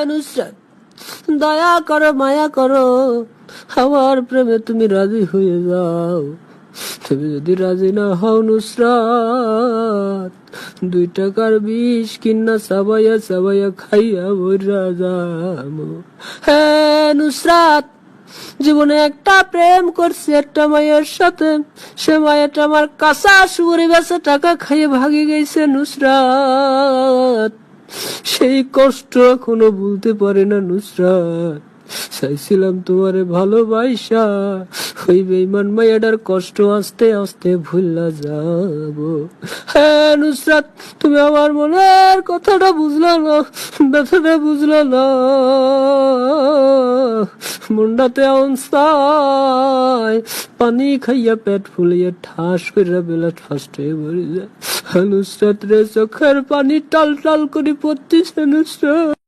নুসরাত, দয়া করো, মায়া করো, আমার প্রেমে তুমি রাজি হয়ে যাও। তুমি যদি রাজি না হও নুসরাত, 2 টাকার বিষ কিনা চাবাইয়া চাবাইয়া খাইয়া বইরা যাবো। হ্যাঁ নুসরাত, জীবনে একটা প্রেম করছি একটা মায়ের সাথে, সে মায়েরটা আমার কাঁচা সুরি বেচা টাকা খাইয়ে ভাগে গেছে নুসরাত। সেই কষ্ট এখনো ভুলতে পারে না নুসরাত। চাইছিলাম তোমারে ভালোবাসা, ওই বেঈমান মাইয়াটার কষ্ট আস্তে আস্তে ভুললা যাব। হ্যাঁ নুসরাত, তুমি আমার মনের কথাটা বুঝলা না, ব্যথাটা বুঝলা না। মুন্ডাতে অনসায় পানি খাইয়া পেট ফুলিয়া ঠাস করে বেলা ফার্স্ট হয়ে মরে যায়। নুসরাত রে চোখের পানি টাল টাল করে পড়তেছে নুসরাত।